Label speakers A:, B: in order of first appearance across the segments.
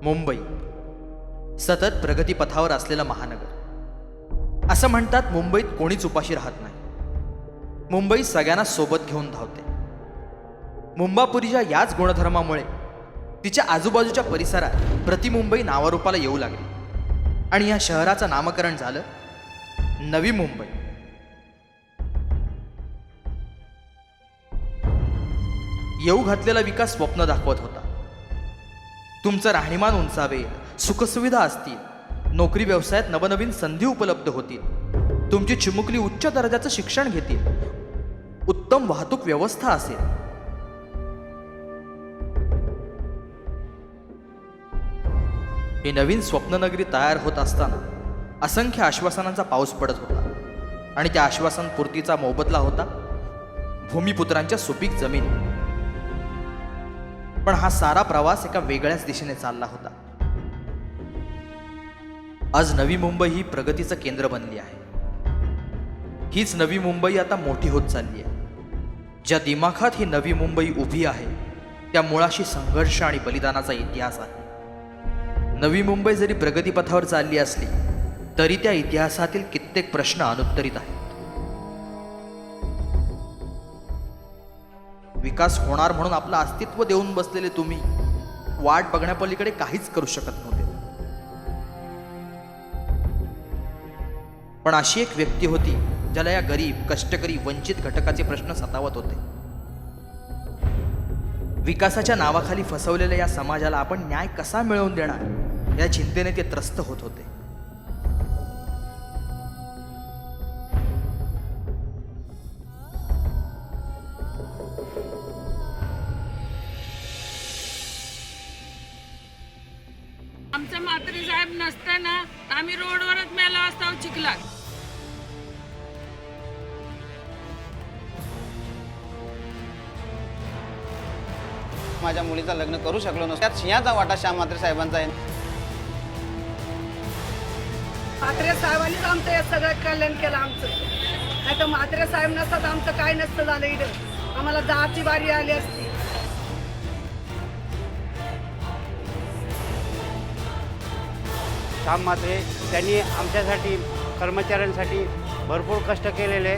A: मुंबई सतत प्रगतीपथावर असलेलं महानगर. असं म्हणतात मुंबईत कोणीच उपाशी राहत नाही. मुंबई सगळ्यांना सोबत घेऊन धावते. मुंबापुरीच्या याच गुणधर्मामुळे तिच्या आजूबाजूच्या परिसरात प्रतिमुंबई नावारूपाला येऊ लागली आणि या शहराचं नामकरण झालं नवी मुंबई. येऊ घातलेला विकास स्वप्न दाखवत होता. तुमचं राहणीमान उंचावेल, सुखसुविधा असतील, नोकरी व्यवसायात नवनवीन संधी उपलब्ध होतील, तुमची चिमुकली उच्च दर्जाचं शिक्षण घेतील, उत्तम वाहतूक व्यवस्था असेल. ही नवीन स्वप्ननगरी तयार होत असताना असंख्य आश्वासनांचा पाऊस पडत होता आणि त्या आश्वासन पूर्तीचा मोबदला होता भूमिपुत्रांच्या सुपीक जमिनी. पण हा सारा प्रवास एका वेगळ्याच दिशेने चालला होता. आज नवी मुंबई ही प्रगतीचं केंद्र बनली आहे. हीच नवी मुंबई आता मोठी होत चालली आहे. ज्या दिमाखात ही नवी मुंबई उभी आहे त्या मुळाशी संघर्ष आणि बलिदानाचा इतिहास आहे. नवी मुंबई जरी प्रगतीपथावर चालली असली तरी त्या इतिहासातील कित्येक प्रश्न अनुत्तरित आहेत. विकास होणार म्हणून आपलं अस्तित्व देऊन बसलेले तुम्ही वाट बघण्यापलीकडे काहीच करू शकत नव्हते. पण अशी एक व्यक्ती होती ज्याला या गरीब, कष्टकरी, वंचित घटकाचे प्रश्न सतावत होते. विकासाच्या नावाखाली फसवलेल्या या समाजाला आपण न्याय कसा मिळवून देणार या चिंतेने ते त्रस्त होत होते.
B: आमचा म्हातारी साहेब नसताना आम्ही रोडवरच मेला असता चिखलात.
C: माझ्या मुलीचं लग्न करू शकलो नसतो. त्यात सिंहाचा वाटा श्याम म्हात्रे साहेबांचा आहे.
D: म्हात्रे साहेबांनीच आमचं हे सगळं कल्याण केलं आमचं. नाही तर म्हात्रे साहेब नसतात आमचं काय नसतं झालं. इथं आम्हाला जायची बारी आली असती.
E: श्याम म्हात्रे त्यांनी आमच्यासाठी, कर्मचाऱ्यांसाठी भरपूर कष्ट केलेले.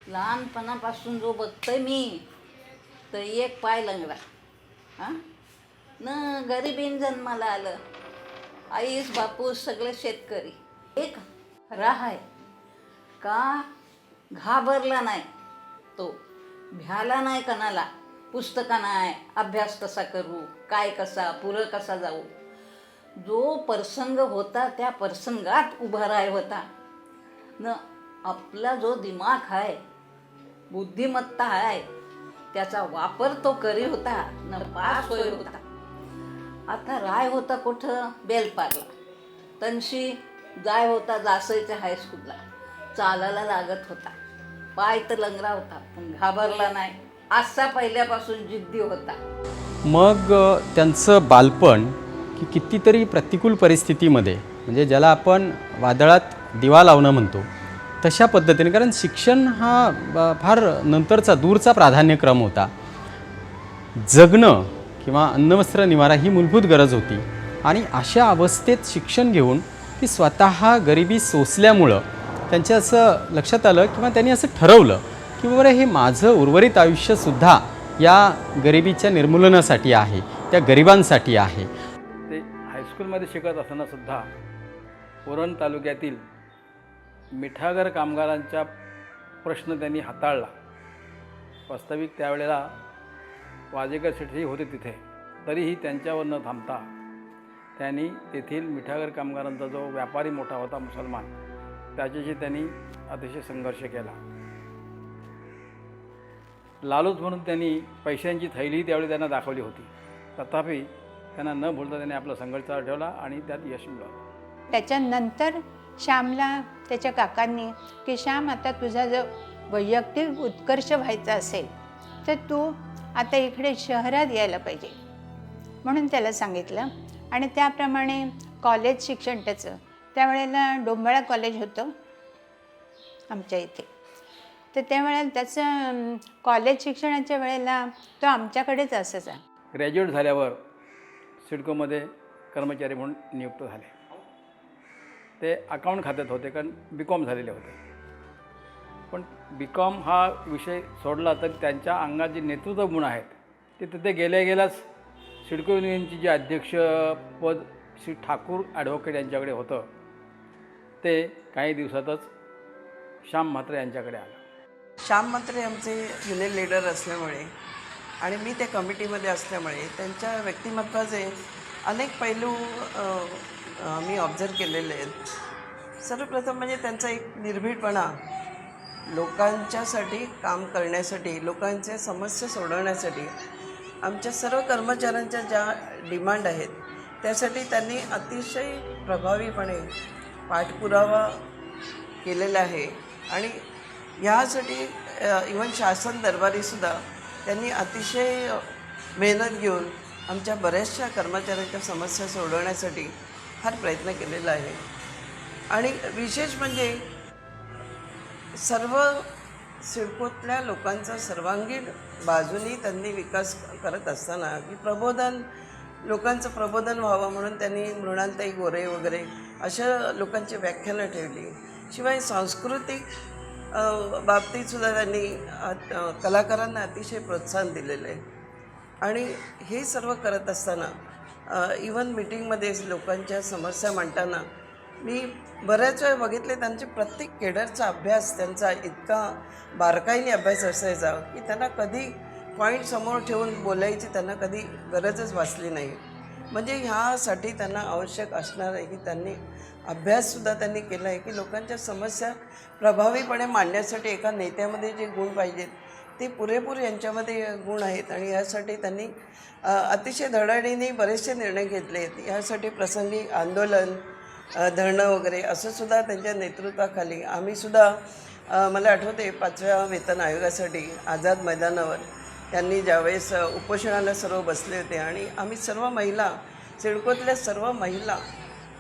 B: लहानपणापासून जो बघतोय मी तर एक पाय लंगडा. हां न गरिबीन जन्माला आलं. आईस बापूस सगळे शेतकरी. एक राह आहे का घाबरला नाही तो, भ्याला नाही कणाला. पुस्तका नाही, अभ्यास कसा करू, काय कसा, पुरं कसा जाऊ. जो प्रसंग होता त्या प्रसंगात उभा राह होता न. आपला जो दिमाग आहे, बुद्धिमत्ता आहे, त्याचा वापर तो करी होता न. पास होय होता. आता राय होता कुठं बेलपारला. तनशी जाय होता जासईच्या हायस्कूलला. चालायला लागत होता. पाय तर लंगरा होता पण घाबरला नाही. असा पहिल्यापासून जिद्दी होता.
F: मग त्यांचं बालपण की कितीतरी प्रतिकूल परिस्थितीमध्ये, म्हणजे ज्याला आपण वादळात दिवा लावणं म्हणतो तशा पद्धतीने, कारण शिक्षण हा फार नंतरचा दूरचा प्राधान्यक्रम होता. जगणं किंवा अन्नवस्त्र निवारा ही मूलभूत गरज होती आणि अशा अवस्थेत शिक्षण घेऊन ती स्वतः गरिबी सोसल्यामुळं त्यांच्या असं लक्षात आलं किंवा त्यांनी असं ठरवलं की बरं हे माझं उर्वरित आयुष्यसुद्धा या गरिबीच्या निर्मूलनासाठी आहे, त्या गरिबांसाठी आहे.
G: ते हायस्कूलमध्ये शिकत असतानासुद्धा उरण तालुक्यातील मिठागर कामगारांच्या प्रश्न त्यांनी हाताळला. वास्तविक त्यावेळेला वाजेकर शेठही होते तिथे, तरीही त्यांच्यावर न थांबता त्यांनी तेथील मिठागर कामगारांचा जो व्यापारी मोठा होता मुसलमान, त्याच्याशी त्यांनी अतिशय संघर्ष केला. लालूच म्हणून त्यांनी पैशांची थैली त्यावेळी त्यांना दाखवली होती. तथापि त्यांना न भूलता त्यांनी आपला संघर्ष चालू ठेवला आणि त्यात यश मिळवलं.
H: त्याच्यानंतर श्यामला त्याच्या काकांनी की श्याम, आता तुझा जर वैयक्तिक उत्कर्ष व्हायचा असेल तर तू आता इकडे शहरात यायला पाहिजे म्हणून त्याला सांगितलं. आणि त्याप्रमाणे कॉलेज शिक्षण त्याचं त्यावेळेला डोंबाळा कॉलेज होतं आमच्या इथे. तर त्यावेळेला त्याचं कॉलेज शिक्षणाच्या वेळेला तो आमच्याकडेच असायचा.
G: ग्रॅज्युएट झाल्यावर सिडकोमध्ये कर्मचारी म्हणून नियुक्त झाले. ते अकाउंट खात्यात होते, कारण BCom झालेले होते. पण BCom हा विषय सोडला तर त्यांच्या अंगात जे नेतृत्व गुण आहेत ते तिथे गेल्याच सिडको युनियनची जे अध्यक्षपद श्री ठाकूर ॲडव्होकेट यांच्याकडे होतं, ते काही दिवसातच श्याम म्हात्रे यांच्याकडे आलं.
I: श्याम म्हात्रे आमचे युनियन लीडर असल्यामुळे आणि मी त्या कमिटीमध्ये असल्यामुळे त्यांच्या व्यक्तिमत्वाचे अनेक पैलू मी ऑब्झर्व केलेले आहेत. सर्वप्रथम म्हणजे त्यांचा एक निर्भीडपणा, लोकांच्यासाठी काम करण्यासाठी, लोकांच्या समस्या सोडवण्यासाठी, आमच्या सर्व कर्मचाऱ्यांच्या ज्या डिमांड आहेत त्यासाठी त्यांनी अतिशय प्रभावीपणे पाठपुरावा केलेला आहे. आणि ह्यासाठी इव्हन शासन दरबारीसुद्धा त्यांनी अतिशय मेहनत घेऊन आमच्या बऱ्याचशा कर्मचाऱ्यांच्या समस्या सोडवण्यासाठी फार प्रयत्न केलेला आहे. आणि विशेष म्हणजे सर्व सिडकोतल्या लोकांचा सर्वांगीण बाजूनी त्यांनी विकास करत असताना की लोकांचं प्रबोधन व्हावं म्हणून त्यांनी मृणालताई गोरे वगैरे अशा लोकांची व्याख्यानं ठेवली. शिवाय सांस्कृतिक बाबतीतसुद्धा त्यांनी कलाकारांना अतिशय प्रोत्साहन दिलेलं आहे. आणि हे सर्व करत असताना इव्हन मिटिंगमध्ये लोकांच्या समस्या मांडताना मी बऱ्याच वेळा बघितले त्यांचे प्रत्येक केडरचा अभ्यास त्यांचा इतका बारकाईने अभ्यास असायचा की त्यांना कधी पॉईंट समोर ठेवून बोलायची त्यांना कधी गरजच भासली नाही. म्हणजे ह्यासाठी त्यांना आवश्यक असणार आहे की त्यांनी अभ्याससुद्धा त्यांनी केला आहे की लोकांच्या समस्या प्रभावीपणे मांडण्यासाठी एका नेत्यामध्ये जे गुण पाहिजेत ते पुरेपूर यांच्यामध्ये गुण आहेत. आणि यासाठी त्यांनी अतिशय धडाडीने बरेचसे निर्णय घेतले आहेत. यासाठी प्रसंगी आंदोलन, धरणं वगैरे असंसुद्धा त्यांच्या नेतृत्वाखाली आम्हीसुद्धा मला आठवते 5व्या वेतन आयोगासाठी आझाद मैदानावर त्यांनी ज्यावेळेस उपोषणाला सर्व बसले होते आणि आम्ही सर्व महिला, सिडकोतल्या सर्व महिला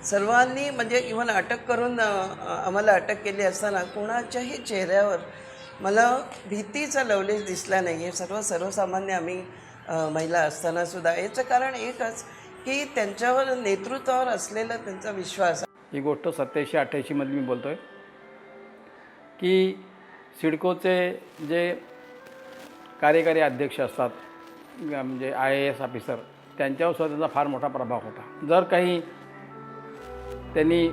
I: सर्वांनी म्हणजे इव्हन अटक करून आम्हाला अटक केली असताना कोणाच्याही चेहऱ्यावर मला भीतीचा लवलेश दिसला नाही. हे सर्वसामान्य आम्ही महिला असतानासुद्धा. याचं कारण एकच की त्यांच्यावर नेतृत्वावर असलेला त्यांचा विश्वास.
G: ही गोष्ट 87-88मध्ये मी बोलतो आहे की सिडकोचे जे कार्यकारी अध्यक्ष असतात म्हणजे IAS ऑफिसर, त्यांच्यावर सुद्धा त्यांचा फार मोठा प्रभाव होता. जर काही त्यांनी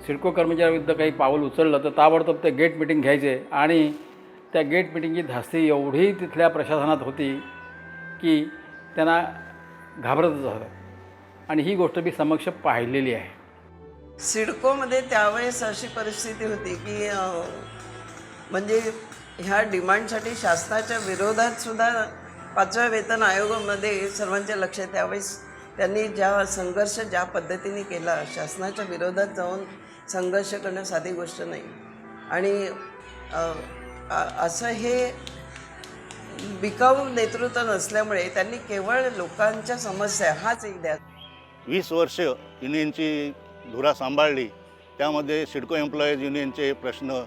G: सिडको कर्मचाऱ्याविरुद्ध काही पाऊल उचललं तर ताबडतोब ते गेट मिटिंग घ्यायचे आणि त्या गेट मिटिंगची धास्ती एवढी तिथल्या प्रशासनात होती की त्यांना घाबरतच झालं. आणि ही गोष्ट मी समक्ष पाहिलेली आहे.
I: सिडकोमध्ये त्यावेळेस अशी परिस्थिती होती की म्हणजे ह्या डिमांडसाठी शासनाच्या विरोधातसुद्धा 5व्या वेतन आयोगामध्ये सर्वांच्या लक्षात त्यावेळेस त्यांनी संघर्ष ज्या पद्धतीने केला, शासनाच्या विरोधात जाऊन संघर्ष करणं साधी गोष्ट नाही. आणि असं हे बिकाऊ नेतृत्व नसल्यामुळे त्यांनी केवळ लोकांच्या समस्या हाच एक द्या.
J: 20 वर्ष युनियनची धुरा सांभाळली. त्यामध्ये सिडको एम्प्लॉईज युनियनचे प्रश्न,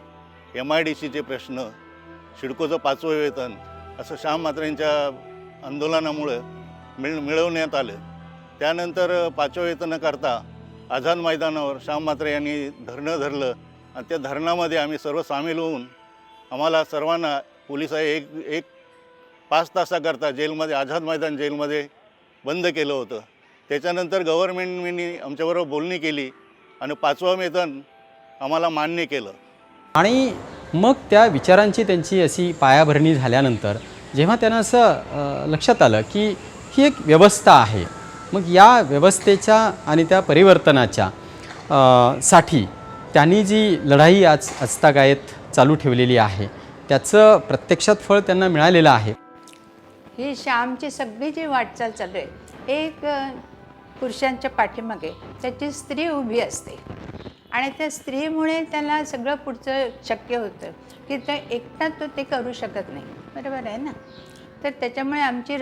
J: MIDCचे प्रश्न, सिडकोचं 5वं वेतन असं श्याम म्हात्रेंच्या आंदोलनामुळं मिळवण्यात आलं. त्यानंतर 5वं वेतनाकरता आझाद मैदानावर श्याम म्हात्रे यांनी धरणं धरलं आणि त्या धरणामध्ये आम्ही सर्व सामील होऊन आम्हाला सर्वांना पोलिसांनी एक 5 तासाकरता जेलमध्ये, आझाद मैदान जेलमध्ये बंद केलं होतं. त्याच्यानंतर गव्हर्नमेंटनी आमच्याबरोबर बोलणी केली आणि 5वं वेतन आम्हाला मान्य केलं.
F: आणि मग त्या विचारांची त्यांची अशी पायाभरणी झाल्यानंतर जेव्हा त्यांना असं लक्षात आलं की ही एक व्यवस्था आहे, मग या व्यवस्थेच्या आणि त्या परिवर्तनाच्या साठी त्यांनी जी लढाई आज आजतागायत चालू ठेवलेली आहे त्याचं प्रत्यक्षात फळ त्यांना मिळालेलं आहे.
H: ही श्यामची सगळी जी वाटचाल चालू आहे, एक पुरुषांच्या पाठीमागे त्याची स्त्री उभी असते आणि त्या स्त्रीमुळे त्याला सगळं पुढचं शक्य होतं की ते एकटा तो ते करू शकत नाही. बरोबर आहे ना? तर त्याच्यामुळे आमची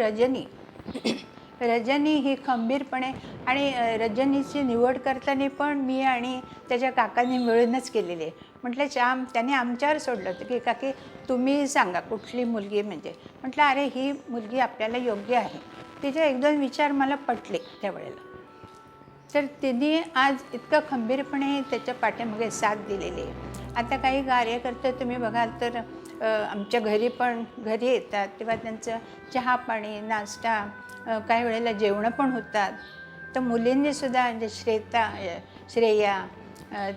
H: रजनी ही खंबीरपणे, आणि रजनीची निवड करताना पण मी आणि त्याच्या काकांनी मिळूनच केलेली आहे. म्हटलं श्याम, त्याने आमच्यावर सोडलं होतं की काकी तुम्ही सांगा कुठली मुलगी म्हणजे. म्हटलं अरे ही मुलगी आपल्याला योग्य आहे. तिचे एक दोन विचार मला पटले त्यावेळेला. तर तिने आज इतकं खंबीरपणे त्याच्या पाठीमागे साथ दिलेली आहे. आता काही कार्यकर्ते तुम्ही बघाल तर आमच्या घरी येतात तेव्हा त्यांचं चहा पाणी नाश्ता, काही वेळेला जेवणं पण होतात. तर मुलींनीसुद्धा म्हणजे श्रेया,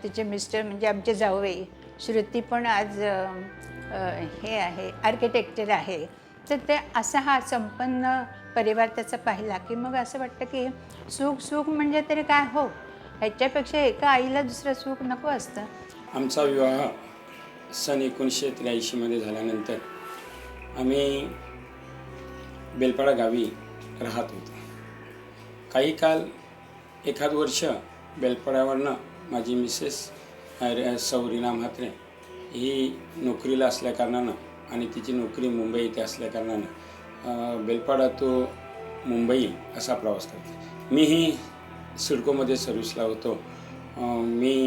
H: तिचे मिस्टर म्हणजे आमचे जावई श्रुती पण आज हे आहे, आर्किटेक्चर आहे. तर ते असा हा संपन्न परिवार त्याचा पाहिला की मग असं वाटतं की सुख म्हणजे तरी काय हो, ह्याच्यापेक्षा एका आईला दुसरं सुख नको असतं.
K: आमचा विवाह सन 1983 झाल्यानंतर आम्ही बेलपाडा गावी राहत होतो. काही काल एखाद वर्ष बेलपाड्यावरनं माझी मिसेस सौ रीना म्हात्रे ही नोकरीला असल्याकारणानं आणि तिची नोकरी मुंबई येथे असल्याकारणानं बेलपाडा तो मुंबई असा प्रवास करते. मीही सिडकोमध्ये सर्व्हिसला होतो. मी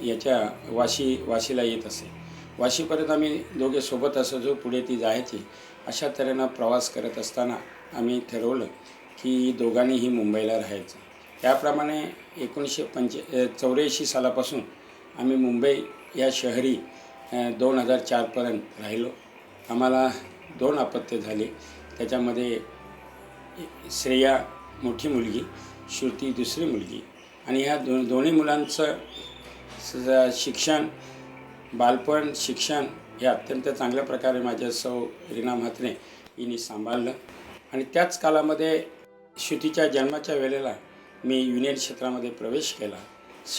K: याच्या वाशीला येत असे. वाशीपर्यंत आम्ही दोघे सोबत असायचो, पुढे ती जायची. अशा तऱ्हेनं प्रवास करत असताना आम्ही ठरवलं की दोघांनीही मुंबईला राहायचं. त्याप्रमाणे 1984 सालापासून आम्ही मुंबई या शहरी 2004पर्यंत राहिलो. आम्हाला 2 अपत्य झाले. त्याच्यामध्ये श्रेया मोठी मुलगी, श्रुती दुसरी मुलगी. आणि ह्या दोन्ही मुलांचं शिक्षण, बालपण, शिक्षण हे अत्यंत चांगल्या प्रकारे माझ्या सौ रीना म्हात्रे हिने सांभाळलं. आणि त्याच कालामध्ये श्रुतीच्या जन्माच्या वेळेला मी युनियन क्षेत्रामध्ये प्रवेश केला.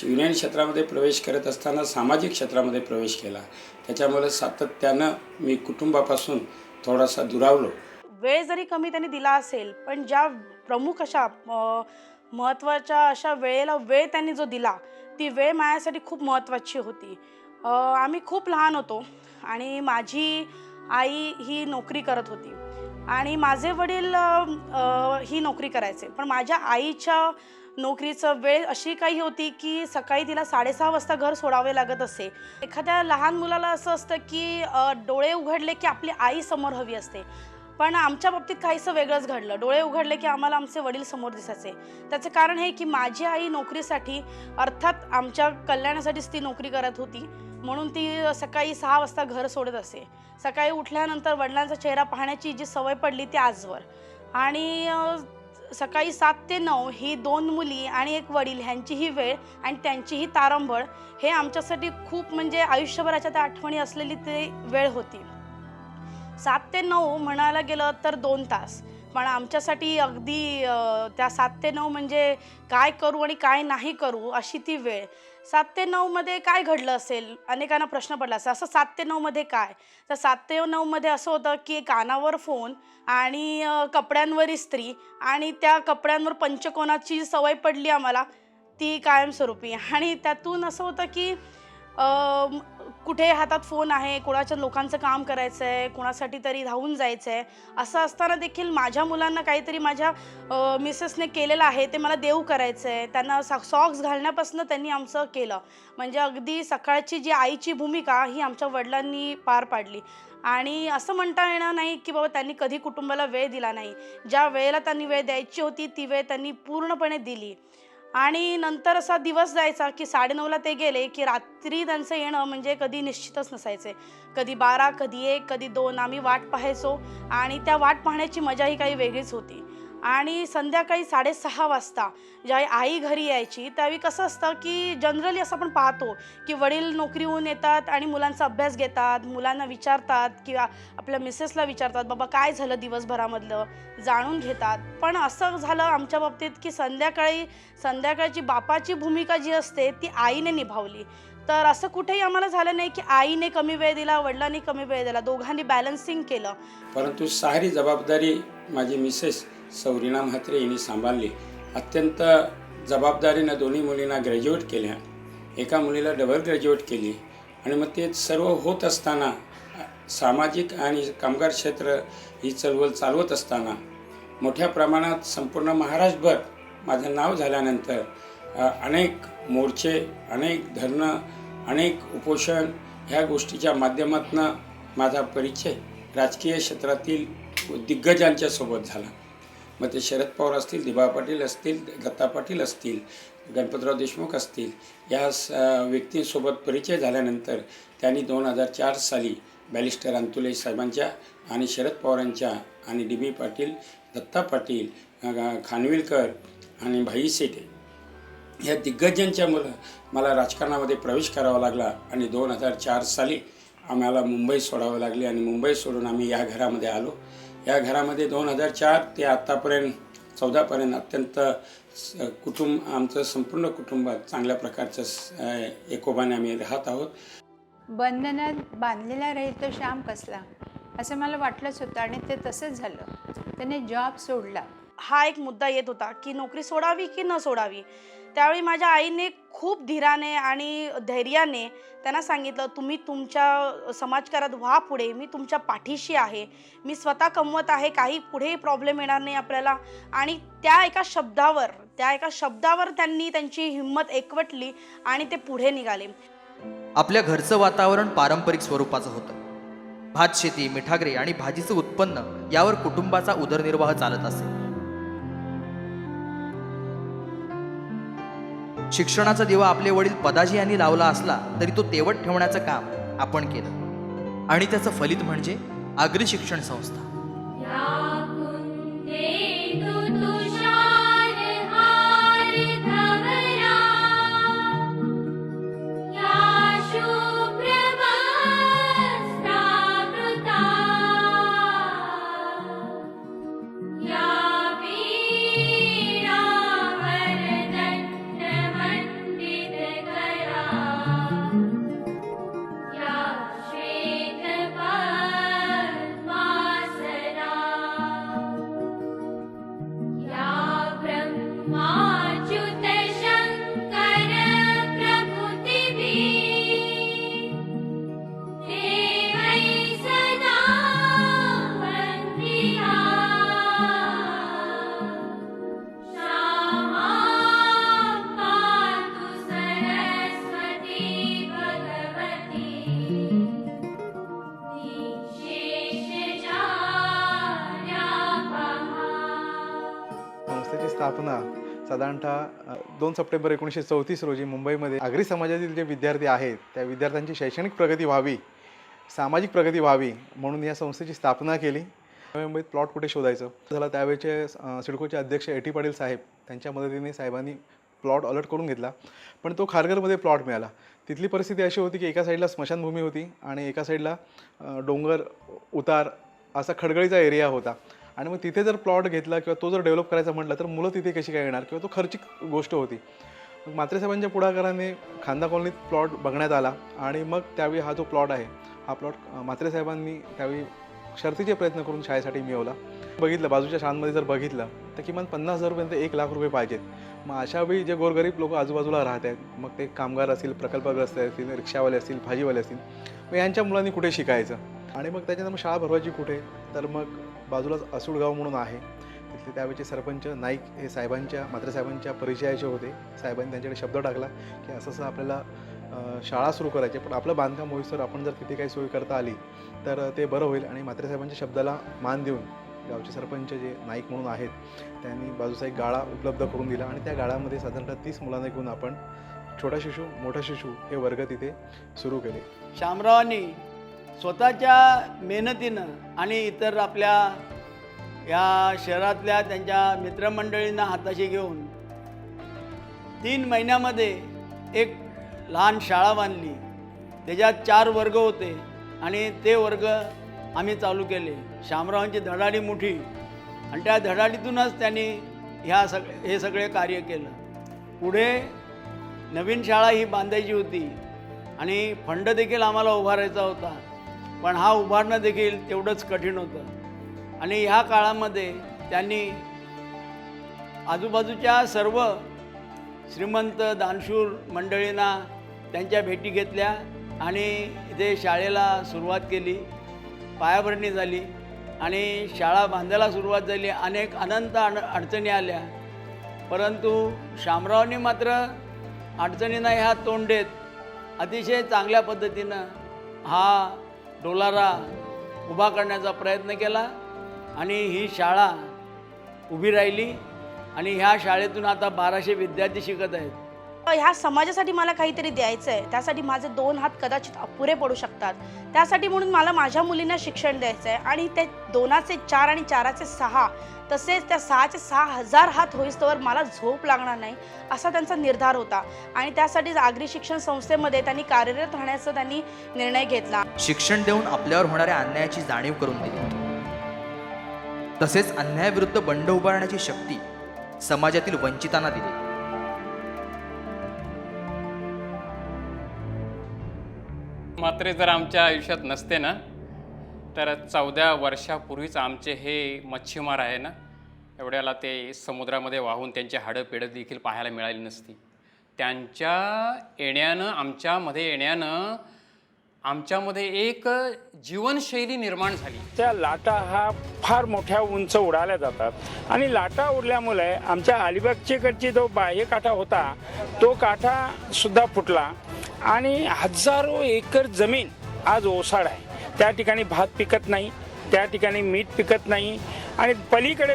K: युनियन क्षेत्रामध्ये प्रवेश करत असताना सामाजिक क्षेत्रामध्ये प्रवेश केला. त्याच्यामुळे सातत्यानं मी कुटुंबापासून थोडासा दुरावलो.
L: वेळ जरी कमी त्यांनी दिला असेल, पण ज्या प्रमुख अशा महत्त्वाच्या अशा वेळेला वेळ त्यांनी जो दिला, ती वेळ माझ्यासाठी खूप महत्त्वाची होती. आम्ही खूप लहान होतो आणि माझी आई ही नोकरी करत होती आणि माझे वडील ही नोकरी करायचे. पण माझ्या आईच्या नोकरीचं वेळ अशी काही होती की सकाळी तिला 6:30 वाजता घर सोडावे लागत असे. एखाद्या लहान मुलाला असं असतं की डोळे उघडले की आपली आई समोर हवी असते, पण आमच्या बाबतीत काहीसं वेगळंच घडलं. डोळे उघडले की आम्हाला आमचे वडील समोर दिसायचे. त्याचं कारण हे की माझी आई नोकरीसाठी, अर्थात आमच्या कल्याणासाठीच ती नोकरी करत होती, म्हणून ती सकाळी 6 वाजता घर सोडत असे. सकाळी उठल्यानंतर वडिलांचा चेहरा पाहण्याची जी सवय पडली ती आजवर. आणि सकाळी 7 ते 9 ही 2 मुली आणि एक वडील ह्यांचीही वेळ आणि त्यांचीही तारंबळ हे आमच्यासाठी खूप म्हणजे आयुष्यभराच्या त्या आठवणी असलेली ते वेळ होती. 7 ते 9 म्हणायला गेलं तर 2 तास, पण आमच्यासाठी अगदी त्या 7 ते 9 म्हणजे काय करू आणि काय नाही करू अशी ती वेळ. 7 ते 9मध्ये काय घडलं असेल, अनेकांना प्रश्न पडला असेल असं 7 ते 9मध्ये काय. तर 7 ते 9मध्ये असं होतं की कानावर फोन आणि कपड्यांवर इस्त्री आणि त्या कपड्यांवर पंचकोनाची सवय पडली आम्हाला ती कायमस्वरूपी. आणि त्यातून असं होतं की कुठे हातात फोन आहे, कोणाच्या लोकांचं काम करायचं आहे, कोणासाठी तरी धावून जायचं आहे. असं असताना देखील माझ्या मुलांना काहीतरी माझ्या मिसेसने केलेलं आहे ते मला देऊ करायचं आहे. त्यांना सॉक्स घालण्यापासून त्यांनी आमचं केलं. म्हणजे अगदी सकाळची जी आईची भूमिका ही आमच्या वडिलांनी पार पाडली. आणि असं म्हणता येणार नाही की बाबा त्यांनी कधी कुटुंबाला वेळ दिला नाही. ज्या वेळेला त्यांनी वेळ द्यायची होती ती वेळ त्यांनी पूर्णपणे दिली. आणि नंतर असा दिवस जायचा की 9:30ला ते गेले की रात्री त्यांचं येणं म्हणजे कधी निश्चितच नसायचे. कधी 12, कधी 1, कधी 2 आम्ही वाट पाहायचो आणि त्या वाट पाहण्याची मजा ही काही वेगळीच होती. आणि संध्याकाळी 6:30 वाजता ज्यावेळी आई घरी यायची त्यावेळी कसं असतं की जनरली असं आपण पाहतो की वडील नोकरीहून येतात आणि मुलांचा अभ्यास घेतात, मुलांना विचारतात किंवा आपल्या मिसेसला विचारतात, बाबा काय झालं दिवसभरामधलं, जाणून घेतात. पण असं झालं आमच्या बाबतीत की संध्याकाळची बापाची भूमिका जी असते ती आईने निभावली. तर असं कुठेही आम्हाला झालं नाही की आईने कमी वेळ दिला, वडिलांनी कमी वेळ दिला, दोघांनी बॅलन्सिंग केलं.
K: परंतु सारी जबाबदारी माझी मिसेस सौ रीना म्हात्रे यांनी सांभाळली. अत्यंत जबाबदारीनं दोन्ही मुलींना ग्रॅज्युएट केल्या, एका मुलीला डबल ग्रॅज्युएट केली. आणि मग ते सर्व होत असताना सामाजिक आणि कामगार क्षेत्र ही चळवळ चालवत असताना मोठ्या प्रमाणात संपूर्ण महाराष्ट्रभर माझं नाव झाल्यानंतर अनेक मोर्चे, अनेक धरणं, अनेक उपोषण ह्या गोष्टीच्या माध्यमातून माझा परिचय राजकीय क्षेत्रातील दिग्गजांच्या सोबत झाला. मग ते शरद पवार असतील, दिबा पाटील असतील, दत्ता पाटील असतील, गणपतराव देशमुख असतील, या व्यक्तींसोबत परिचय झाल्यानंतर त्यांनी 2004 साली बॅरिस्टर अंतुले साहेबांच्या आणि शरद पवारांच्या आणि डी बी पाटील, दत्ता पाटील, खानविलकर आणि भाई सेठे ह्या दिग्गजांच्यामुळं मला राजकारणामध्ये प्रवेश करावा लागला. आणि 2004 साली आम्हाला मुंबई सोडावं लागली आणि मुंबई सोडून आम्ही या घरामध्ये आलो. या घरामध्ये 2004 ते आत्तापर्यंत 14पर्यंत अत्यंत आमचं संपूर्ण कुटुंब चांगल्या प्रकारचं एकोबाने आम्ही राहत आहोत.
H: बंधनात बांधलेला राहील तो श्याम कसला असं मला वाटलंच होतं आणि ते तसंच झालं. त्याने जॉब सोडला.
L: हा एक मुद्दा येत होता की नोकरी सोडावी की न सोडावी. त्यावेळी माझ्या आईने खूप धीराने आणि धैर्याने त्यांना सांगितलं, तुम्ही तुमच्या समाजकारात व्हा पुढे, मी तुमच्या पाठीशी आहे, मी स्वतः कमवत आहे, काही पुढे प्रॉब्लेम येणार नाही आपल्याला. आणि त्या एका शब्दावर त्यांनी त्यांची हिंमत एकवटली आणि ते पुढे निघाले.
A: आपल्या घरचं वातावरण पारंपरिक स्वरूपाचं होतं. भात शेती, मिठागरे आणि भाजीचं उत्पन्न यावर कुटुंबाचा उदरनिर्वाह चालत असे. शिक्षणाचा दिवा आपले वडील पदाजी यांनी लावला असला तरी तो तेवत ठेवण्याचं काम आपण केलं आणि त्याचं फलित म्हणजे आगरी शिक्षण संस्था.
M: स्थापना साधारणतः 2 सप्टेंबर 1934 रोजी मुंबईमध्ये आगरी समाजातील जे विद्यार्थी आहेत त्या विद्यार्थ्यांची शैक्षणिक प्रगती व्हावी, सामाजिक प्रगती व्हावी म्हणून या संस्थेची स्थापना केली. मुंबईत प्लॉट कुठे शोधायचं झालं त्यावेळेचे सिडकोचे अध्यक्ष ए टी पाटील साहेब त्यांच्या मदतीने साहेबांनी प्लॉट अलॉट करून घेतला. पण तो खारघरमध्ये प्लॉट मिळाला. तिथली परिस्थिती अशी होती की एका साईडला स्मशानभूमी होती आणि एका साईडला डोंगर उतार असा खडगळीचा एरिया होता. आणि मग तिथे जर प्लॉट घेतला किंवा तो जर डेव्हलप करायचा म्हटलं तर मुलं तिथे कशी काय येणार किंवा तो खर्चिक गोष्ट होती. मग म्हात्रे साहेबांच्या पुढाकाराने खांदा कॉलनीत प्लॉट बघण्यात आला आणि मग त्यावेळी हा जो प्लॉट आहे हा प्लॉट म्हात्रे साहेबांनी त्यावेळी शर्तीचे प्रयत्न करून शाळेसाठी मिळवला. बघितलं बाजूच्या शाळांमध्ये जर बघितलं तर किमान 50,000 रुपये ते 1 लाख रुपये पाहिजेत. मग अशावेळी जे गोरगरीब लोक आजूबाजूला राहत आहेत, मग ते कामगार असतील, प्रकल्पग्रस्त असतील, रिक्षावाले असतील, भाजीवाले असतील, मग यांच्या मुलांनी कुठे शिकायचं आणि मग त्याच्यानंतर मग शाळा भरवायची कुठे. तर मग बाजूलाच असूडगाव म्हणून आहे तिथले त्यावेळेचे सरपंच नाईक हे म्हात्रे साहेबांच्या परिचयाचे होते. साहेबांनी त्यांच्याकडे शब्द टाकला की असं आपल्याला शाळा सुरू करायची, पण आपलं बांधकाम होईसर आपण जर तिथे काही सोय करता आली तर ते बरं होईल. आणि म्हात्रे साहेबांच्या शब्दाला मान देऊन गावचे सरपंच जे नाईक म्हणून आहेत त्यांनी बाजूचा एक गाळा उपलब्ध करून दिला आणि त्या गाळ्यामध्ये साधारणतः 30 मुलांना घेऊन आपण छोटा शिशू मोठा शिशू हे वर्ग तिथे सुरू केले.
C: शामरावांनी स्वतःच्या मेहनतीनं आणि इतर आपल्या
G: या शहरातल्या त्यांच्या मित्रमंडळींना हाताशी घेऊन 3 महिन्यामध्ये एक लहान शाळा बांधली. त्याच्यात 4 वर्ग होते आणि ते वर्ग आम्ही चालू केले. शामरावांची धडाडी मोठी आणि त्या धडाडीतूनच त्यांनी हे सगळे कार्य केलं. पुढे नवीन शाळा ही बांधायची होती आणि फंड देखील आम्हाला उभारायचा होता, पण हा उभारणं देखील तेवढंच कठीण होतं. आणि ह्या काळामध्ये त्यांनी आजूबाजूच्या सर्व श्रीमंत दानशूर मंडळींना त्यांच्या भेटी घेतल्या आणि इथे शाळेला सुरुवात केली. पायाभरणी झाली आणि शाळा बांधायला सुरुवात झाली. अनेक अनंत अडचणी आल्या, परंतु शामरावांनी मात्र अडचणींना ह्या तोंड देत अतिशय चांगल्या पद्धतीनं हा डोलारा उभा करण्याचा प्रयत्न केला आणि ही शाळा उभी राहिली आणि ह्या शाळेतून आता 1200 विद्यार्थी शिकत आहेत.
L: ह्या समाजासाठी मला काहीतरी द्यायचं आहे, त्यासाठी माझे 2 हात कदाचित अपुरे पडू शकतात. त्यासाठी म्हणून मला माझ्या मुलींना शिक्षण द्यायचं आहे आणि ते 2चे 4 आणि 4चे 6 तसेच त्या 6चे 6000 हात होईस्तोवर मला झोप लागणार नाही असा त्यांचा निर्धार होता. आणि त्यासाठीच आगरी शिक्षण संस्थेमध्ये त्यांनी कार्यरत राहण्याचा त्यांनी निर्णय घेतला.
A: शिक्षण देऊन आपल्यावर होणाऱ्या अन्यायाची जाणीव करून दिली, तसेच अन्यायाविरुद्ध बंड उभारण्याची शक्ती समाजातील वंचितांना दिली.
N: मात्र जर आमच्या आयुष्यात नसते ना, तर 14 वर्षापूर्वीच आमचे हे मच्छीमार आहे ना, एवढ्याला ते समुद्रामध्ये वाहून त्यांची हाडं पेढं देखील पाहायला मिळाली नसती. त्यांच्या येण्यानं आमच्यामध्ये एक जीवनशैली निर्माण झाली.
K: त्या लाटा हा फार मोठ्या उंच उडाल्या जातात आणि लाटा उडल्यामुळे आमच्या अलिबागचेकडची जो बाह्य काठा होता तो काठा सुद्धा फुटला आणि हजारो एकर जमीन आज ओसाड आहे. त्या ठिकाणी भात पिकत नाही, त्या ठिकाणी मीठ पिकत नाही आणि पलीकडे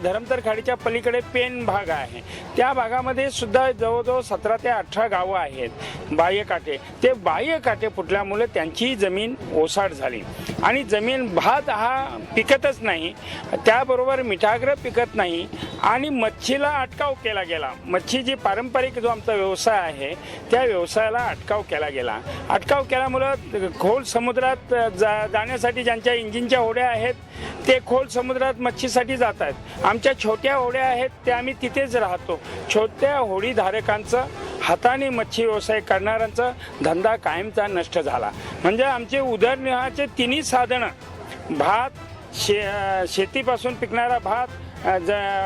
K: धरमतर खाडीच्या पलीकडे पेन भाग आहे. त्या भागामध्ये सुद्धा जवळजवळ 17 ते 18 गावं आहेत बाह्यकाठे. ते बाह्यकाठे फुटल्यामुळे त्यांची जमीन ओसाड झाली आणि जमीन भात हा पिकतच नाही, त्याबरोबर मिठाग्र पिकत नाही आणि मच्छीला अटकाव केला गेला. मच्छी जी पारंपरिक जो आमचा व्यवसाय आहे त्या व्यवसायाला अटकाव केला गेला. अटकाव केल्यामुळं खोल समुद्रात जाण्यासाठी ज्यांच्या इंजिनच्या होड्या आहेत ते खोल समुद्रात मच्छीसाठी जात आहेत. आमच्या छोट्या होड्या आहेत त्या आम्ही तिथेच राहतो. छोट्या होडीधारकांचं हाताने मच्छी व्यवसाय करणाऱ्यांचा धंदा कायमचा नष्ट झाला. म्हणजे आमचे उदरनिर्वाहाचे 3 साधनं भात, शेतीपासून पिकणारा भात,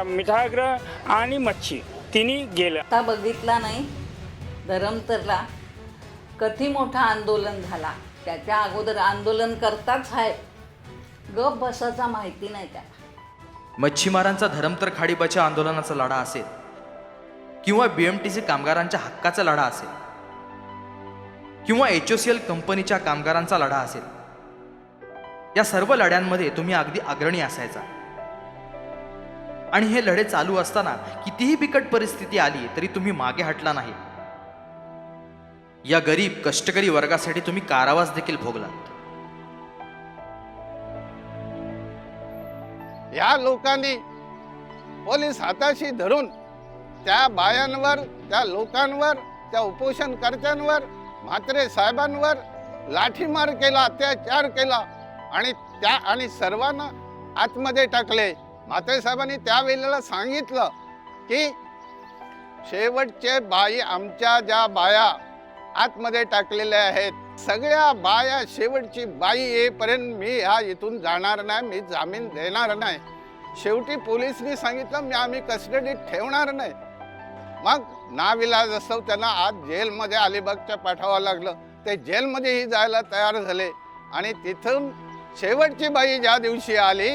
K: मिठाग्र आणि मच्छी 3 गेलं.
B: आता बघितला नाही धरमतरला किती मोठा आंदोलन झाला. त्याच्या अगोदर आंदोलन करताच आहे, गप बसायचा माहिती नाही त्याला.
A: मच्छीमारांचा धरमतर खाडी बचाव आंदोलनाचा लढा असेल किंवा BMTC कामगारांच्या हक्काचा लढा असेल किंवा HOCL कंपनीच्या कामगारांचा लढा असेल, या सर्व लढ्यांमध्ये तुम्ही अगदी अग्रणी असायचा. आणि हे लढे चालू असताना कितीही बिकट परिस्थिती आली तरी तुम्ही मागे हटला नाही. या गरीब कष्टकरी वर्गासाठी तुम्ही कारावास देखील भोगलात.
C: या लोकांनी पोलीस हाताशी धरून त्या बायांवर, त्या लोकांवर, त्या उपोषणकर्त्यांवर, म्हात्रे साहेबांवर लाठीमार केला, अत्याचार केला आणि सर्वांना आतमध्ये टाकले. म्हात्रे साहेबांनी त्यावेळेला सांगितलं की शेवटचे बाई, आमच्या ज्या बाया आतमध्ये टाकलेल्या आहेत, सगळ्या बाया शेवटची बाई येईपर्यंत मी इथून जाणार नाही, मी जामीन देणार नाही. शेवटी पोलिसनी सांगितलं आम्ही कस्टडीत ठेवणार नाही. मग नाविलाज असतो त्यांना आज जेलमध्ये अलिबागच्या पाठवावं लागलं. ते जेलमध्येही जायला तयार झाले आणि तिथून शेवटची बाई ज्या दिवशी आली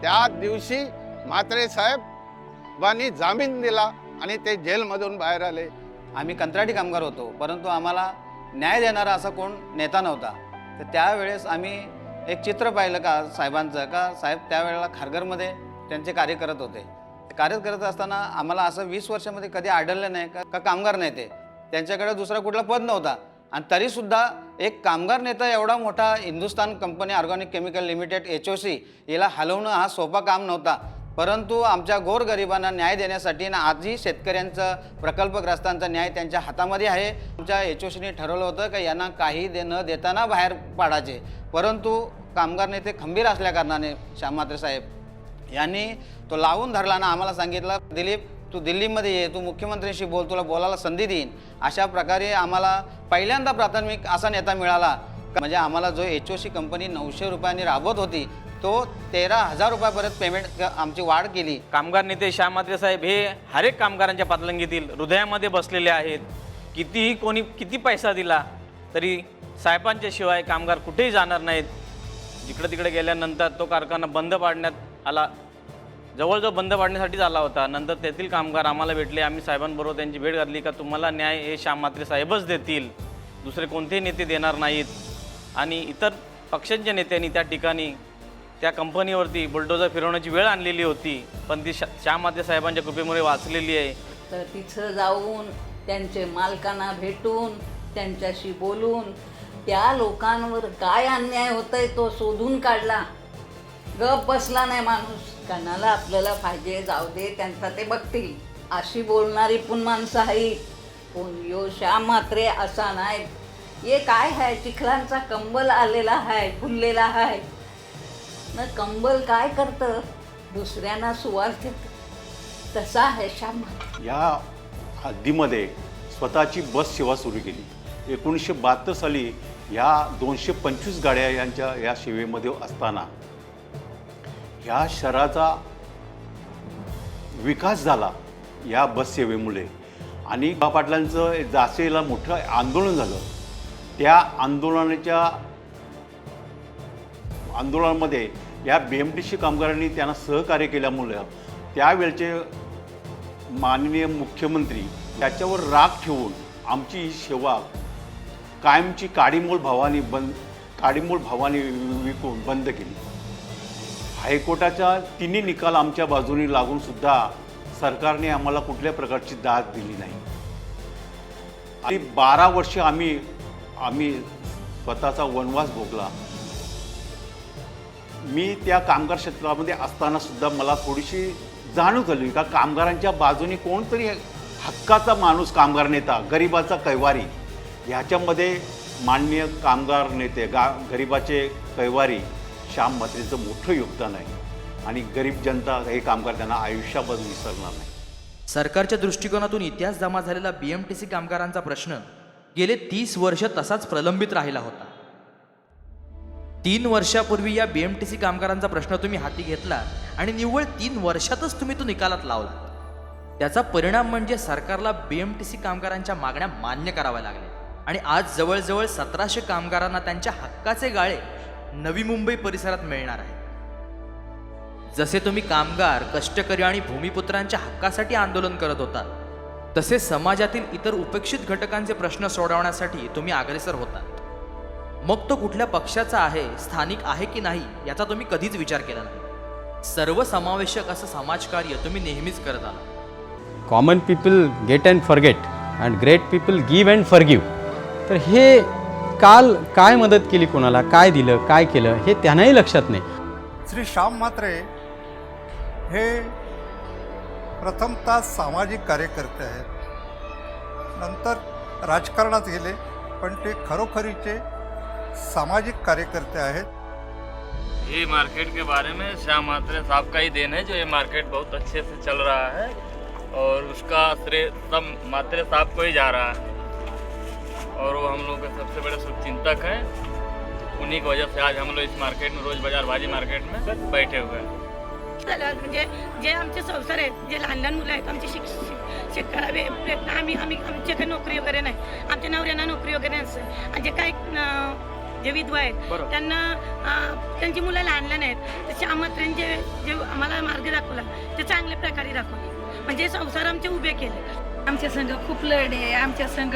C: त्या दिवशी म्हात्रे साहेबांनी जामीन दिला आणि ते जेलमधून बाहेर आले. आम्ही कंत्राटी कामगार होतो, परंतु आम्हाला न्याय देणारा असा कोण नेता नव्हता. तर त्यावेळेस आम्ही एक चित्र पाहिलं का साहेबांचं, का साहेब त्यावेळेला खारघरमध्ये त्यांचे कार्य करत होते. कार्य करत असताना आम्हाला असं 20 वर्षामध्ये कधी आढळलं नाही का कामगार नाही ते, त्यांच्याकडे दुसरा कुठला पद नव्हता आणि तरीसुद्धा
E: एक कामगार नेता एवढा मोठा Hindustan company organic chemical limited HOC याला हलवणं हा सोपा काम नव्हता, परंतु आमच्या गोरगरिबांना न्याय देण्यासाठी ना आजही शेतकऱ्यांचा प्रकल्पग्रस्तांचा न्याय त्यांच्या हातामध्ये आहे. आमच्या HOCने ठरवलं होतं की यांना काही न देताना बाहेर पाडायचे, परंतु कामगार नेते खंबीर असल्याकारणाने श्याम म्हात्रे साहेब यांनी तो लावून धरला ना आम्हाला सांगितलं, दिलीप तू दिल्लीमध्ये ये, तू मुख्यमंत्र्यांशी बोल, तुला बोलायला संधी देईन. अशा प्रकारे आम्हाला पहिल्यांदा प्राथमिक असा नेता मिळाला. म्हणजे आम्हाला जो HOC कंपनी 900 रुपयांनी राबवत होती तो 13,000 रुपयापर्यंत पेमेंट आमची वाढ केली.
O: कामगार नेते श्याम म्हात्रे साहेब हे हर एक कामगारांच्या पातळंगीतील हृदयामध्ये बसलेले आहेत. कितीही कोणी किती पैसा दिला तरी साहेबांच्या शिवाय कामगार कुठेही जाणार नाहीत. जिकडे तिकडे गेल्यानंतर तो कारखाना बंद पाडण्यात आला, जवळजवळ बंद पाडण्यासाठीच आला होता. नंतर तेथील कामगार आम्हाला भेटले, आम्ही साहेबांबरोबर त्यांची भेट घातली का तुम्हाला न्याय हे श्याम म्हात्रे साहेबच देतील, दुसरे कोणतेही नेते देणार नाहीत. आणि इतर पक्षांच्या नेत्यांनी त्या ठिकाणी त्या कंपनीवरती बुलडोजर फिरवण्याची वेळ आणलेली होती, पण ती श्याम म्हात्रे साहेबांच्या कृपेमुळे वाचलेली आहे.
B: तर तिथं जाऊन त्यांचे मालकांना भेटून त्यांच्याशी बोलून त्या लोकांवर काय अन्याय होतंय तो शोधून काढला. गप बसला नाही माणूस. कानाला आपल्याला पाहिजे जाऊ दे, त्यांचा ते बघतील अशी बोलणारी पण माणसं आहेत. पण यो श्याम म्हात्रे असा नाही. ये काय आहे, चिखलांचा कंबल आलेला आहे, फुललेला आहे न. कंबल काय करतं, दुसऱ्यांना सुवास देतं. तसा आहे श्याम म्हात्रे.
P: या हद्दीमध्ये स्वतःची बस सेवा सुरू केली. 1972 साली ह्या 225 गाड्या यांच्या या सेवेमध्ये असताना ह्या शहराचा विकास झाला या बस सेवेमुळे. आणि पाटलांचं जासेला मोठं आंदोलन झालं. त्या आंदोलनामध्ये या BMTC कामगारांनी त्यांना सहकार्य केल्यामुळं त्यावेळचे माननीय मुख्यमंत्री त्याच्यावर राग ठेवून आमची ही सेवा कायमची काडीमोल भावाने विकून बंद केली. हायकोर्टाचा तिन्ही निकाल आमच्या बाजूने लागून सुद्धा सरकारने आम्हाला कुठल्या प्रकारची दाद दिली नाही. आणि 12 वर्ष आम्ही स्वतःचा वनवास भोगला. मी त्या कामगार क्षेत्रामध्ये असताना सुद्धा मला थोडीशी जाणीव झाली का कामगारांच्या बाजूने कोणतरी हक्काचा माणूस, कामगार नेता, गरिबाचा कैवारी, ह्याच्यामध्ये माननीय कामगार नेते, गरिबाचे कैवारी श्याम म्हात्रेचं मोठं योगदान आहे. आणि गरीब जनता हे कामगार त्यांना आयुष्याभर विसरणार नाही.
A: सरकारच्या दृष्टिकोनातून इतिहास जमा झालेला BMTC कामगारांचा प्रश्न गेले 30 वर्ष तसाच प्रलंबित राहिला होता. 3 वर्षापूर्वी या BMTC कामगारांचा प्रश्न तुम्ही हाती घेतला आणि निव्वळ 3 वर्षातच तुम्ही तो निकालात लावला. त्याचा परिणाम म्हणजे सरकारला BMTC कामगारांच्या मागण्या मान्य कराव्या लागल्या आणि आज जवळजवळ 1700 कामगारांना त्यांच्या हक्काचे गाळे नवी मुंबई परिसरात मिळणार आहे. जसे तुम्ही कामगार, कष्टकरी आणि भूमिपुत्रांच्या हक्कासाठी आंदोलन करत होता, तसे समाजातील इतर उपेक्षित घटकांचे प्रश्न सोडवण्यासाठी तुम्ही अग्रेसर होता. मग तो कुठल्या पक्षाचा आहे, स्थानिक आहे की नाही याचा तुम्ही कधीच विचार केला नाही. सर्वसमावेशक असं समाजकार्य तुम्ही नेहमीच करत आला.
F: Common people get and forget and great people give and forgive. तर हे काल काय मदत केली, कोणाला काय दिलं, काय केलं हे त्यांनाही लक्षात नाही.
Q: श्री श्याम म्हात्रे हे प्रथमतः सामाजिक कार्यकर्ते आहेत, नंतर राजकारणात गेले, पण ते खरोखरीचे सामाजिक कार्यकर्ते आहेत.
R: ये मार्केट के बारे में श्याम म्हात्रे साहब का ही देन है जो ये मार्केट बहुत अच्छे से चल रहा है और उसका श्रेय सब म्हात्रे साहब को ही जा रहा है और वो हम लोग के सबसे बड़े शुभचिंतक हैं. उन्हीं की वजह से आज हम लोग इस मार्केट में, रोज बाजार भाजी मार्केट में बैठे हुए हैं.
L: म्हणजे जे आमचे संसार आहेत, जे लहान लहान मुलं आहेत, आमचे शेतकरी आमची काही नोकरी वगैरे नाही, आमच्या नवऱ्यांना नोकरी वगैरे नसते, आणि जे काही जे विधवा आहेत त्यांना त्यांची मुलं लहान लहान आहेत, तर श्याम म्हात्रेंचे जे आम्हाला मार्ग दाखवला ते चांगल्या प्रकारे दाखवले, म्हणजे संसार आमचे उभे केले.
D: आमच्या संघ खूप लढे, आमच्या संघ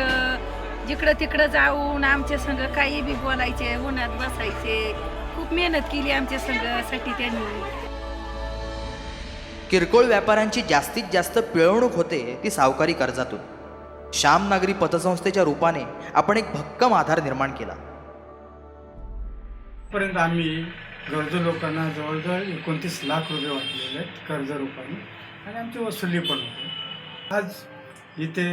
D: जिकडं तिकडं जाऊन आमच्या संघ काही बी बोलायचे, उन्हात बसायचे, खूप मेहनत केली आमच्या संघासाठी त्यांनी.
A: किरकोळ व्यापाऱ्यांची जास्तीत जास्त पिळवणूक होते ती सावकारी कर्जातून. श्याम नागरी पतसंस्थेच्या रूपाने आपण एक भक्कम आधार निर्माण केला.
S: आजपर्यंत आम्ही गरजू लोकांना जवळजवळ 29 लाख रुपये वाटलेले आहेत कर्ज रूपाने आणि आमची वसुली पण होते. आज इथे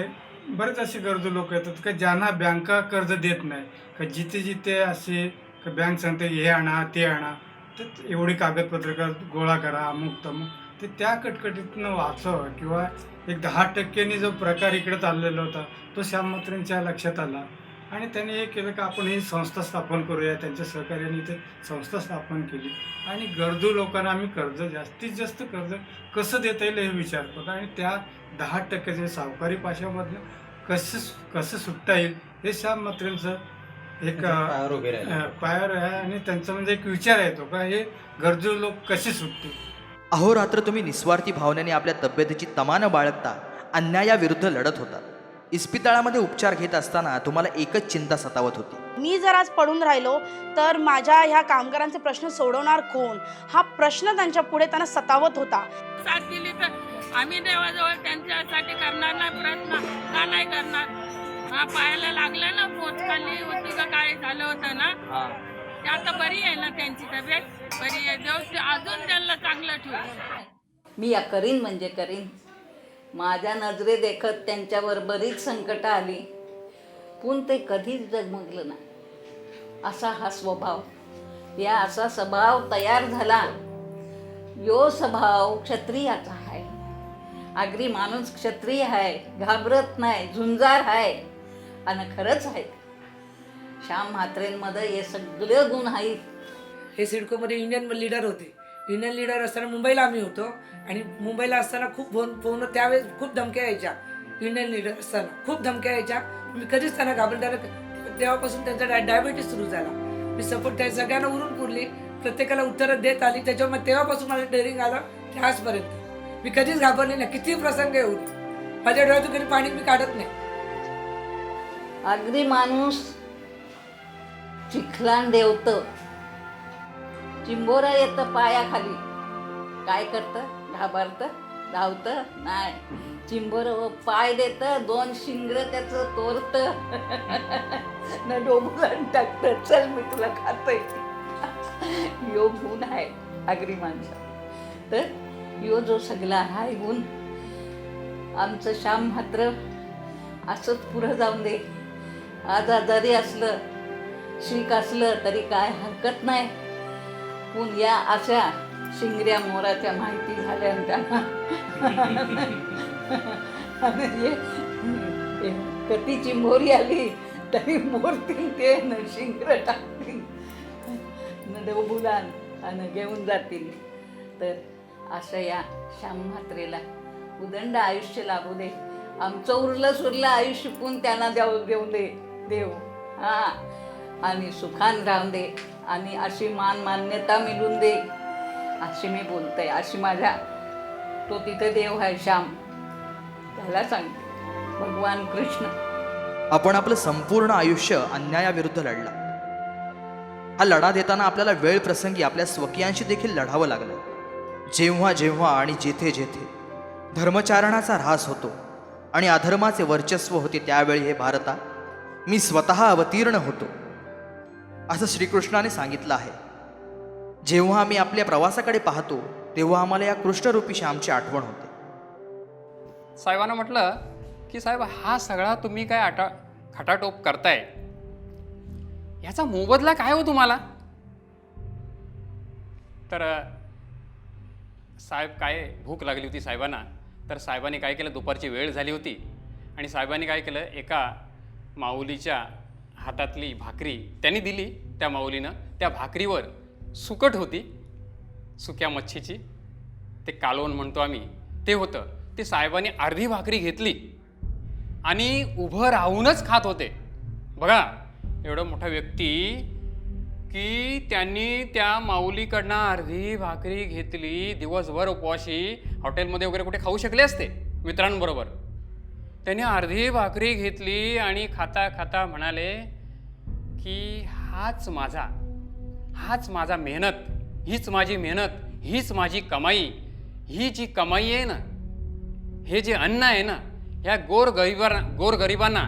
S: बरेच असे गरजू लोक येतात का ज्यांना बँका कर्ज देत नाही, का जिथे जिथे असे का बँक सांगते हे आणा ते आणा, तर एवढी कागदपत्र गोळा करा अमुक तमुक, ते त्या कटकटीतनं वाचावं किंवा एक 10% जो प्रकार इकडे चाललेला होता तो श्याम म्हात्रेंच्या लक्षात आला आणि त्यांनी हे केलं का आपण ही संस्था स्थापन करूया. त्यांच्या सहकार्याने इथे संस्था स्थापन केली आणि गरजू लोकांना आम्ही कर्ज जास्तीत जास्त कर्ज कसं देता येईल हे विचार करतो आणि त्या 10% सावकारी पाशामधनं कसं सुटता येईल हे श्याम म्हात्रेंचं एक पायावर आहे आणि त्यांचा म्हणजे एक विचार येतो का हे गरजू लोक कसे सुटतील.
A: अहोरात्र तुम्ही निस्वार्थी भावनेने आपल्या तब्येतीची तमान बाळगता अन्यायाविरुद्ध लढत होता. इस्पितळामध्ये उपचार घेत असताना तुम्हाला एकच चिंता सतावत होती.
L: मी जर आज पडून राहिलो तर माझ्या ह्या कामगारांचे प्रश्न सोडवणार कोण, हा प्रश्न त्यांच्या पुढे त्यांना सतावत होता.
D: साथ दिली तर आम्ही देवाजवळ त्यांच्यासाठी करणार नाही प्रयत्न, का नाही करणार. हा पायाला लागला ना, पोट खाली होती का काय झालं होतं ना, ते आता बरी आहे ना, त्यांची तब्येत बरी आहे. देव अजून त्यांना चांगलं ठेवू.
B: मी या करीन म्हणजे करीन. माझ्या नजरे देखत त्यांच्यावर बरीच संकटं आली पण ते कधीच डगमगलं नाही. असा हा स्वभाव, या असा स्वभाव तयार झाला. यो स्वभाव क्षत्रियाचा आहे. आगरी माणूस क्षत्रिय आहे, घाबरत नाही, झुंजार आहे आणि खरंच आहे. श्याम म्हात्रेंमध्ये हे सगळे गुण आहेत.
T: हे सिडकोमध्ये युनियन लीडर होते. युनियन लीडर असताना मुंबईला आम्ही होतो आणि मुंबईला असताना खूप फोन त्यावेळेस खूप धमक्या यायच्या. युनियन लीडर असताना खूप धमक्या यायच्या. मी कधीच त्यांना घाबरणार. तेव्हापासून त्यांचा डायबिटीस सुरू झाला. मी सपोर्ट त्या सगळ्यांना उरून पुरली, प्रत्येकाला उत्तरं देत आली. त्याच्यामुळे तेव्हापासून मला डेअरिंग आलं ते आजपर्यंत. मी कधीच घाबरले नाही, किती प्रसंग येऊ माझ्या डोळ्यातून कधी पाणी मी काढत नाही.
B: आगरी माणूस चिखलान देवतं, चिंबोरा येतं पायाखाली. काय करतं, घाबरतं, धावतं नाही. चिंबोरं पाय देतं, 2 शिंगरं त्याचं तोरतं न डोंबून टाकतं, चल मी तुला खातोय. यो गुण आहे आगरी माणसा. तर यो जो सगळा हाय गुण आमचं श्याम म्हात्रे असंच पुढं जाऊन दे. आज आजारी असलं, शीक असलं तरी काय हरकत नाही. पण या अशा शिंगऱ्या मोराच्या माहिती झाल्या त्यांना कतीची मोरी आली तरी मोरतील ते न शिंगर टाकतील न देवबुलान आणि घेऊन जातील. तर असं या श्याम म्हात्रेला उदंड आयुष्य लाभू दे. आमचं उरलं सुरलं आयुष्य पण त्यांना देऊन दे देव. आणि सुखान राहून दे आणि अशी मान्यता मिळून दे अशी मी बोलते. अशी माझ्या तो तिथे देव आहे श्याम, त्याला सांगते भगवान कृष्ण.
A: आपण आपलं संपूर्ण आयुष्य अन्यायाविरुद्ध लढला. हा लढा देताना आपल्याला वेळ प्रसंगी आपल्या स्वकीयांशी देखील लढावं लागलं. जेव्हा जेव्हा आणि जेथे जेथे धर्मचारणाचा ऱ्हास होतो आणि अधर्माचे वर्चस्व होते त्यावेळी हे भारता मी स्वतः अवतीर्ण होतो असं श्रीकृष्णाने सांगितलं आहे. जेव्हा आम्ही आपल्या प्रवासाकडे पाहतो तेव्हा आम्हाला या कृष्णरूपी श्यामची आठवण होते.
N: साहेबांना म्हटलं की साहेब हा सगळा तुम्ही काय खटाटोप करताय, ह्याचा मोबदला काय हो तुम्हाला. तर साहेब काय भूक लागली होती साहेबांना. तर साहेबांनी काय केलं, दुपारची वेळ झाली होती आणि साहेबांनी काय केलं, एका माऊलीच्या हातातली भाकरी त्यांनी दिली. त्या माऊलीनं त्या भाकरीवर सुकट होती, सुक्या मच्छीची, ते कालवण म्हणतो आम्ही, ते होतं. ते साहेबांनी अर्धी भाकरी घेतली आणि उभं राहूनच खात होते. बघा एवढं मोठा व्यक्ती की त्यांनी त्या माऊलीकडनं अर्धी भाकरी घेतली. दिवसभर उपवाशी हॉटेलमध्ये वगैरे कुठे खाऊ शकले असते मित्रांबरोबर. त्यांनी अर्धी भाकरी घेतली आणि खाता खाता म्हणाले की हाच माझा मेहनत, हीच माझी मेहनत, हीच माझी कमाई. ही जी कमाई आहे ना, हे जे अन्न आहे ना, ह्या गोरगरिबांना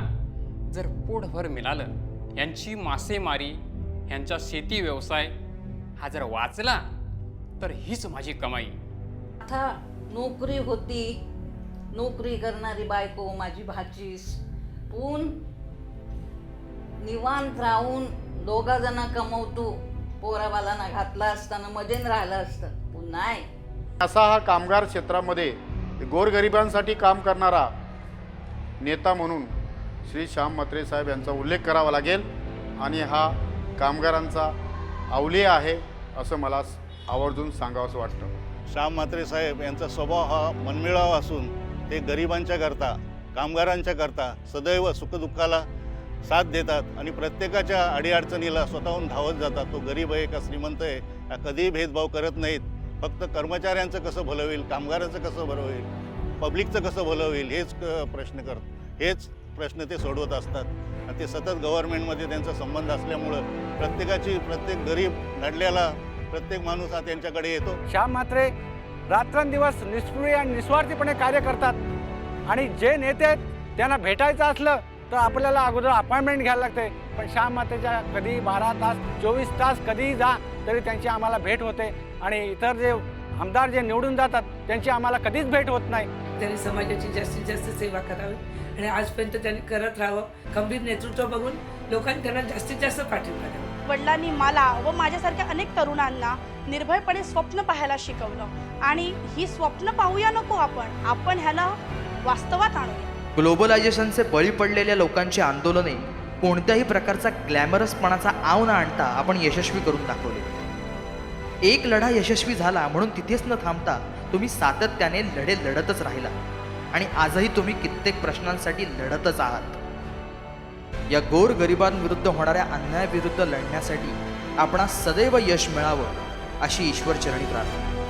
N: जर पोटभर मिळालं, यांची मासेमारी, यांचा शेती व्यवसाय हा जर वाचला तर हीच माझी कमाई.
B: आता नोकरी होती, नोकरी करणारी बायको माझी भाचीस, पण निवांत राहून दोघा जण कमवतो, पोराबालांना घातला असताना मजेन राहिलं असतं, पण नाही.
U: असा हा कामगार क्षेत्रामध्ये गोरगरिबांसाठी काम करणारा नेता म्हणून श्री श्याम म्हात्रे साहेब यांचा उल्लेख करावा लागेल आणि हा कामगारांचा अवलिया आहे असं मला आवर्जून सांगावंसं वाटतं.
J: श्याम म्हात्रे साहेब यांचा स्वभाव हा मनमिळावा असून ते गरिबांच्या करता, कामगारांच्या करता सदैव सुखदुःखाला साथ देतात आणि प्रत्येकाच्या अडीअडचणीला स्वतःहून धावत जातात. तो गरीब आहे का श्रीमंत आहे हा कधीही भेदभाव करत नाहीत. फक्त कर्मचाऱ्यांचं कसं भलं होईल, कामगारांचं कसं भलं होईल, पब्लिकचं कसं भलं होईल हेच प्रश्न ते सोडवत असतात. आणि ते सतत गव्हर्नमेंटमध्ये त्यांचा संबंध असल्यामुळं प्रत्येक गरीब नडल्याला प्रत्येक माणूस हा त्यांच्याकडे येतो.
G: श्याम म्हात्रे रात्रंदिवस निष्क्रिय आणि निस्वार्थीपणे कार्य करतात आणि जे नेते आहेत त्यांना भेटायचं असलं तर आपल्याला अगोदर अपॉइंटमेंट घ्यायला लागते. पण श्याम म्हात्रेच्या कधी 12 तास 24 तास कधीही जा तरी त्यांची आम्हाला भेट होते आणि इतर जे आमदार जे निवडून जातात त्यांची आम्हाला कधीच भेट होत नाही.
T: त्यांनी समाजाची जास्तीत जास्त सेवा करावी आणि आजपर्यंत त्यांनी करत राहावं. खंबीर नेतृत्व बघून लोकांनी त्यांना जास्तीत जास्त पाठिंबा द्यावा.
L: वडिलांनी मला व माझ्यासारख्या अनेक तरुणांना निर्भयपणे स्वप्न पाहायला शिकवलं आणि ही स्वप्न पाहूया नको आपण ह्याला वास्तवात आणूया.
A: ग्लोबलायझेशनचे बळी पडलेल्या लोकांची आंदोलने कोणत्याही प्रकारचा ग्लॅमरसपणाचा आव न आणता आपण यशस्वी करून दाखवले. एक लढा यशस्वी झाला म्हणून तिथेच न थांबता तुम्ही सातत्याने लढे लढतच राहिला आणि आजही तुम्ही कित्येक प्रश्नांसाठी लढतच आहात. या गोर गरिबांविरुद्ध होणाऱ्या अन्यायाविरुद्ध लढण्यासाठी आपणास सदैव यश मिळावं अशी ईश्वर चरणी प्रार्थना.